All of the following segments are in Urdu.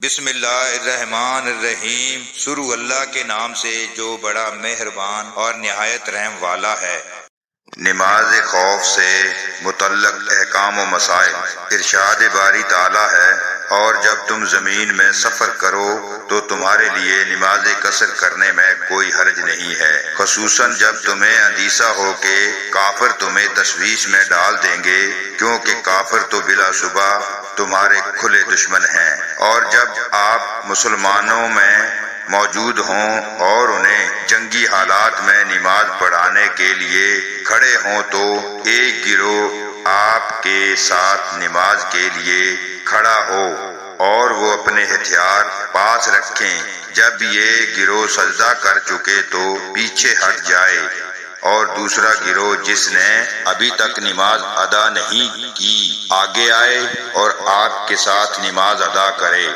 بسم اللہ الرحمن الرحیم۔ شروع اللہ کے نام سے جو بڑا مہربان اور نہایت رحم والا ہے۔ نماز خوف سے متعلق احکام و مسائل۔ ارشاد باری تعالیٰ ہے، اور جب تم زمین میں سفر کرو تو تمہارے لیے نماز قصر کرنے میں کوئی حرج نہیں ہے، خصوصاً جب تمہیں اندیشہ ہو کہ کافر تمہیں تشویش میں ڈال دیں گے، کیونکہ کافر تو بلا شبہ تمہارے کھلے دشمن ہیں۔ اور جب آپ مسلمانوں میں موجود ہوں اور انہیں جنگی حالات میں نماز پڑھانے کے لیے کھڑے ہوں تو ایک گروہ آپ کے ساتھ نماز کے لیے کھڑا ہو اور وہ اپنے ہتھیار پاس رکھیں۔ جب یہ گروہ سجدہ کر چکے تو پیچھے ہٹ جائے، اور دوسرا گروہ جس نے ابھی تک نماز ادا نہیں کی آگے آئے اور آپ کے ساتھ نماز ادا کرے۔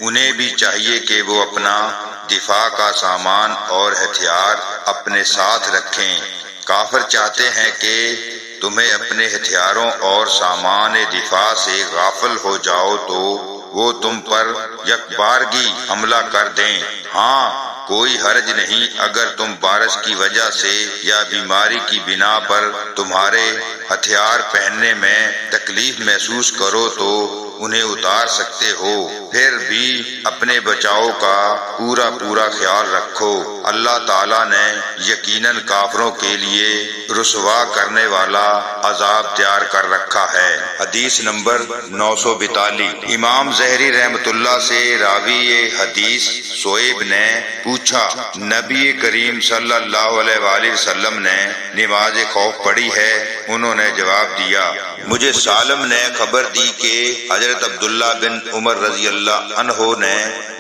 انہیں بھی چاہیے کہ وہ اپنا دفاع کا سامان اور ہتھیار اپنے ساتھ رکھیں۔ کافر چاہتے ہیں کہ تمہیں اپنے ہتھیاروں اور سامان دفاع سے غافل ہو جاؤ تو وہ تم پر یکبارگی حملہ کر دیں۔ ہاں، کوئی حرج نہیں اگر تم بارش کی وجہ سے یا بیماری کی بنا پر تمہارے ہتھیار پہننے میں تکلیف محسوس کرو تو انہیں اتار سکتے ہو، پھر بھی اپنے بچاؤ کا پورا خیال رکھو۔ اللہ تعالیٰ نے یقیناً کافروں کے لیے رسوا کرنے والا عذاب تیار کر رکھا ہے۔ حدیث نمبر 942۔ امام زہری رحمۃ اللہ سے راوی حدیث شعیب نے پوچھا، نبی کریم صلی اللہ علیہ وآلہ وسلم نے نماز خوف پڑھی ہے؟ انہوں نے جواب دیا، مجھے سالم نے خبر دی کہ حضرت عبداللہ بن عمر رضی اللہ عنہ نے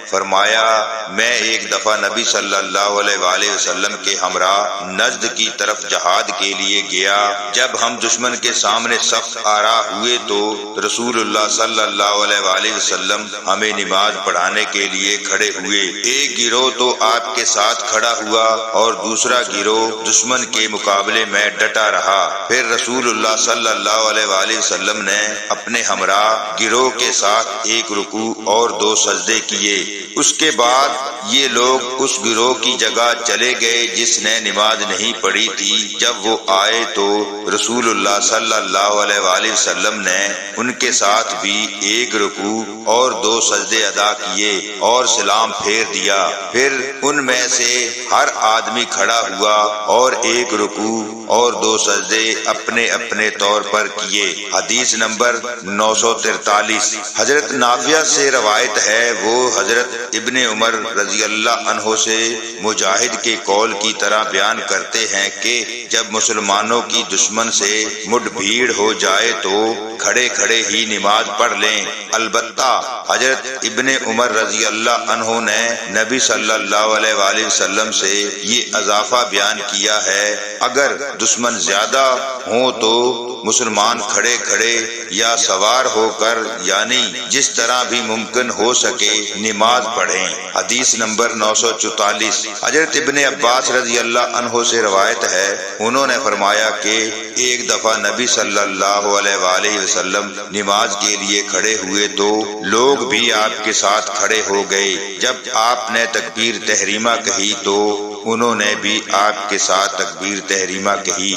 فرمایا، میں ایک دفعہ نبی صلی اللہ علیہ وآلہ وسلم کے ہمراہ نجد کی طرف جہاد کے لیے گیا۔ جب ہم دشمن کے سامنے صف آرا ہوئے تو رسول اللہ صلی اللہ علیہ وآلہ وسلم ہمیں نماز پڑھانے کے لیے کھڑے ہوئے۔ ایک گروہ تو آپ کے ساتھ کھڑا ہوا اور دوسرا گروہ دشمن کے مقابلے میں ڈٹا رہا۔ پھر رسول اللہ صلی اللہ علیہ وآلہ وسلم نے اپنے ہمراہ گروہ کے ساتھ ایک رکوع اور 2 سجدے کیے۔ اس کے بعد یہ لوگ اس گروہ کی جگہ چلے گئے جس نے نماز نہیں پڑھی تھی۔ جب وہ آئے تو رسول اللہ صلی اللہ علیہ وآلہ وسلم نے ان کے ساتھ بھی ایک رکوع اور 2 سجدے ادا کیے اور سلام پھیر دیا۔ پھر ان میں سے ہر آدمی کھڑا ہوا اور ایک رکوع اور 2 سجدے اپنے اپنے طور پر کیے۔ حدیث نمبر 943۔ حضرت نافع سے روایت ہے، وہ حضرت ابن عمر رضی اللہ عنہ سے مجاہد کے قول کی طرح بیان کرتے ہیں کہ جب مسلمانوں کی دشمن سے مڈ بھیڑ ہو جائے تو کھڑے کھڑے ہی نماز پڑھ لیں۔ البتہ حضرت ابن عمر رضی اللہ عنہ نے نبی صلی اللہ علیہ وآلہ وسلم سے یہ اضافہ بیان کیا ہے، اگر دشمن زیادہ ہوں تو مسلمان کھڑے کھڑے یا سوار ہو کر، یعنی جس طرح بھی ممکن ہو سکے نماز پڑھیں۔ حدیث نمبر 944۔ حضرت ابن عباس رضی اللہ عنہ سے روایت ہے، انہوں نے فرمایا کہ ایک دفعہ نبی صلی اللہ علیہ وآلہ وسلم نماز کے لیے کھڑے ہوئے تو لوگ بھی آپ کے ساتھ کھڑے ہو گئے۔ جب آپ نے تکبیر تحریمہ کہی تو انہوں نے بھی آپ کے ساتھ تکبیر تحریمہ کہی۔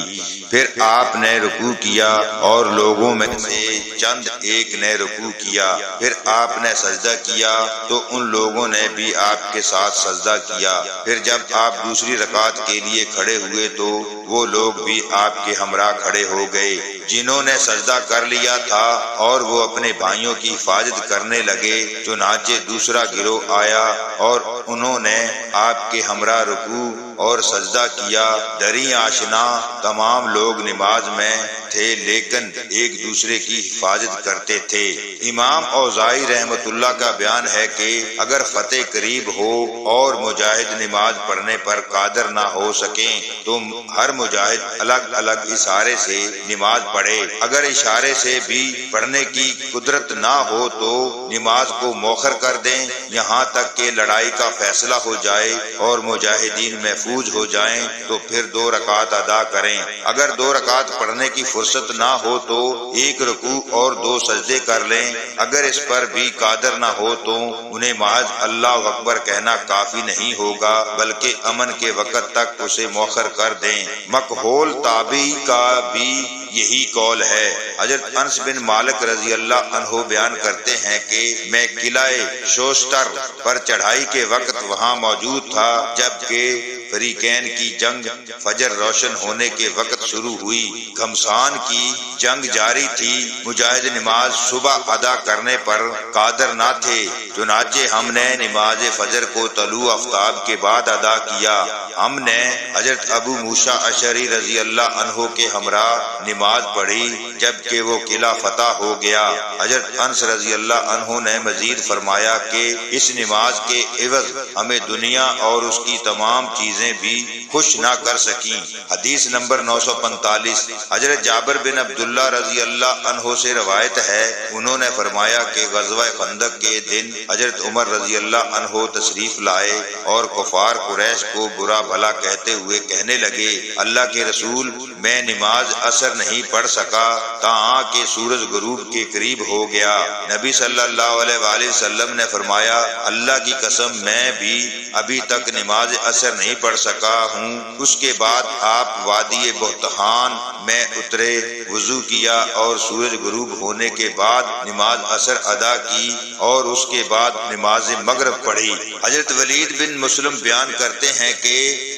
پھر آپ نے رکوع کیا اور لوگوں میں سے چند ایک نے رکوع کیا۔ پھر آپ نے سجدہ کیا تو ان لوگوں نے بھی آپ کے ساتھ سجدہ کیا۔ پھر جب آپ دوسری رکعت کے لیے کھڑے ہوئے تو وہ لوگ بھی آپ کے ہمراہ کھڑے ہو گئے جنہوں نے سجدہ کر لیا تھا، اور وہ اپنے بھائیوں کی حفاظت کرنے لگے۔ چنانچہ دوسرا گروہ آیا اور انہوں نے آپ کے ہمراہ رکوع اور سجدہ کیا۔ دریں آشنا تمام لوگ نماز میں تھے لیکن ایک دوسرے کی حفاظت کرتے تھے۔ امام اوزاعی رحمۃ اللہ کا بیان ہے کہ اگر فتح قریب ہو اور مجاہد نماز پڑھنے پر قادر نہ ہو سکیں تو ہر مجاہد الگ الگ اشارے سے نماز پڑھے۔ اگر اشارے سے بھی پڑھنے کی قدرت نہ ہو تو نماز کو مؤخر کر دیں یہاں تک کہ لڑائی کا فیصلہ ہو جائے اور مجاہدین محفوظ محفوظ ہو جائیں تو پھر 2 رکعت ادا کریں۔ اگر 2 رکعت پڑھنے کی فرصت نہ ہو تو 1 رکوع اور 2 سجدے کر لیں۔ اگر اس پر بھی قادر نہ ہو تو انہیں محض اللہ اکبر کہنا کافی نہیں ہوگا، بلکہ امن کے وقت تک اسے مؤخر کر دیں۔ مکحول تابعی کا بھی یہی قول ہے۔ حضرت انس بن مالک رضی اللہ عنہ بیان کرتے ہیں کہ میں قلعہ شوستر پر چڑھائی کے وقت وہاں موجود تھا جبکہ فریقین کی جنگ فجر روشن ہونے کے وقت شروع ہوئی۔ گھمسان کی جنگ جاری تھی۔ مجاہد نماز صبح ادا کرنے پر قادر نہ تھے، چنانچہ ہم نے نماز فجر کو طلوع آفتاب کے بعد ادا کیا۔ ہم نے حضرت ابو موسیٰ اشعری رضی اللہ عنہ کے ہمراہ نماز پڑھی جبکہ وہ قلعہ فتح ہو گیا۔ حضرت انس رضی اللہ عنہ نے مزید فرمایا کہ اس نماز کے عوض ہمیں دنیا اور اس کی تمام چیزیں بھی خوش نہ کر سکیں۔ حدیث نمبر 945 حضرت جابر بن عبداللہ رضی اللہ عنہ سے روایت ہے، انہوں نے فرمایا کہ غزوہ خندق کے دن حضرت عمر رضی اللہ عنہ تشریف لائے اور کفار قریش کو برا بھلا کہتے ہوئے کہنے لگے، اللہ کے رسول، میں نماز عصر نہیں پڑھ سکا تاں کہ سورج غروب کے قریب ہو گیا۔ نبی صلی اللہ علیہ وآلہ وسلم نے فرمایا، اللہ کی قسم میں بھی ابھی تک نماز عصر نہیں پڑھ سکا ہوں۔ اس کے بعد آپ وادی بہتان میں اترے، وضو کیا اور سورج غروب ہونے کے بعد نماز عصر ادا کی اور اس کے بعد نماز مغرب پڑھی۔ حضرت ولید بن مسلم بیان کرتے ہیں کہ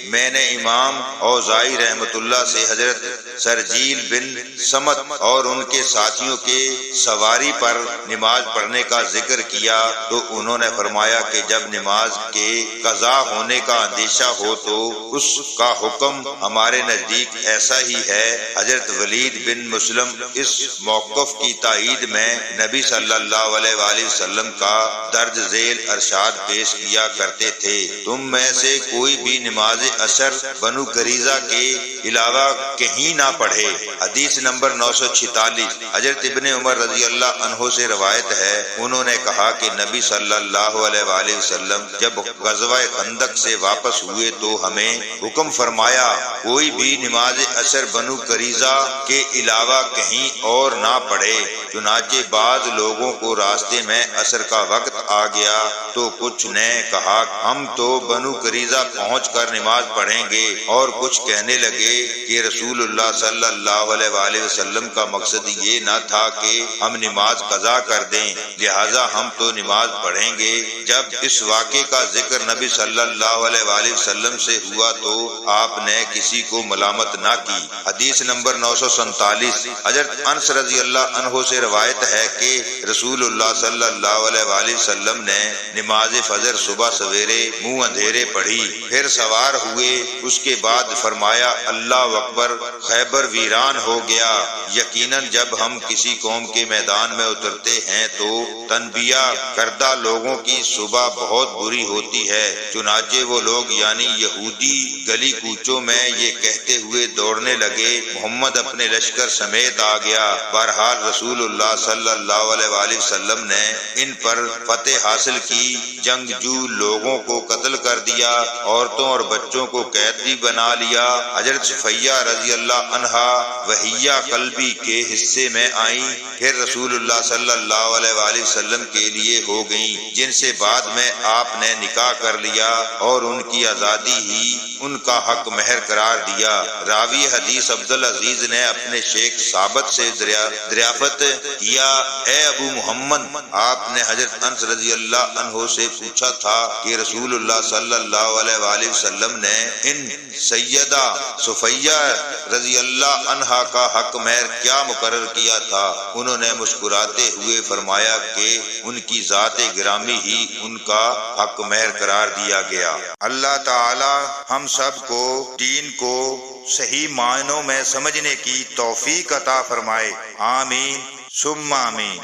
میں نے امام اوزاعی رحمۃ اللہ سے حضرت سرجیل بن سمت اور ان کے ساتھیوں کے سواری پر نماز پڑھنے کا ذکر کیا تو انہوں نے فرمایا کہ جب نماز کے قضا ہونے کا اندیشہ ہو تو اس کا حکم ہمارے نزدیک ایسا ہی ہے۔ حضرت ولید بن مسلم اس موقف کی تائید میں نبی صلی اللہ علیہ وآلہ وسلم کا درج ذیل ارشاد پیش کیا کرتے تھے، تم میں سے کوئی بھی نماز عصر بنو قریظہ کے علاوہ کہیں نہ پڑھے۔ حدیث نمبر 946 حضرت ابن عمر رضی اللہ عنہ سے روایت ہے، انہوں نے کہا کہ نبی صلی اللہ علیہ وآلہ وسلم جب غزوہ خندق سے واپس ہوئے تو ہمیں حکم فرمایا کوئی بھی نماز عصر بنو قریظہ کے علاوہ کہیں اور نہ پڑھے۔ چنانچہ بعض لوگوں کو راستے میں عصر کا وقت آ گیا تو کچھ نے کہا ہم تو بنو قریظہ پہنچ کر نماز پڑھیں گے، اور کچھ کہنے لگے کہ رسول اللہ صلی اللہ علیہ وآلہ وسلم کا مقصد یہ نہ تھا کہ ہم نماز قضا کر دیں، لہٰذا ہم تو نماز پڑھیں گے۔ جب اس واقعے کا ذکر نبی صلی اللہ علیہ وآلہ وسلم سے ہوا تو آپ نے کسی کو ملامت نہ کی۔ حدیث نمبر 947 حضرت انس رضی اللہ عنہ سے روایت ہے کہ رسول اللہ صلی اللہ علیہ وآلہ وسلم نے نماز فجر صبح سویرے منہ اندھیرے پڑھی، پھر سوار ہوئے، اس کے بعد فرمایا اللہ اکبر، خیبر ویران ہو گیا۔ یقیناً جب ہم کسی قوم کے میدان میں اترتے ہیں تو تنبیہ کردہ لوگوں کی صبح بہت بری ہوتی ہے، چنانچہ وہ لوگ یعنی یہودی گلی کوچوں میں یہ کہتے ہوئے دوڑنے لگے محمد اپنے لشکر سمیت آ گیا۔ بہرحال رسول اللہ صلی اللہ علیہ وآلہ وسلم نے ان پر فتح حاصل کی، جنگجو لوگوں کو قتل کر دیا، عورتوں اور بچوں کو قیدی بنا لیا۔ حضرت صفیہ رضی اللہ عنہا وحیہ قلبی کے حصے میں آئیں، پھر رسول اللہ صلی اللہ علیہ وآلہ وسلم کے لیے ہو گئیں، جن سے بعد میں آپ نے نکاح کر لیا اور ان کی آزادی ہی ان کا حق مہر قرار دیا۔ راوی حدیث عبدالعزیز نے اپنے شیخ ثابت سے دریافت کیا، اے ابو محمد، آپ نے حضرت انس رضی اللہ عنہ سے پوچھا تھا کہ رسول اللہ صلی اللہ علیہ وآلہ وسلم نے ان سیدہ صفیہ رضی اللہ عنہا کا حق مہر کیا مقرر کیا تھا؟ انہوں نے مسکراتے ہوئے فرمایا کہ ان کی ذات گرامی ہی ان کا حق مہر قرار دیا گیا۔ اللہ تعالی ہم سب کو دین کو صحیح معنوں میں سمجھنے کی توفیق عطا فرمائے، آمین ثم آمین۔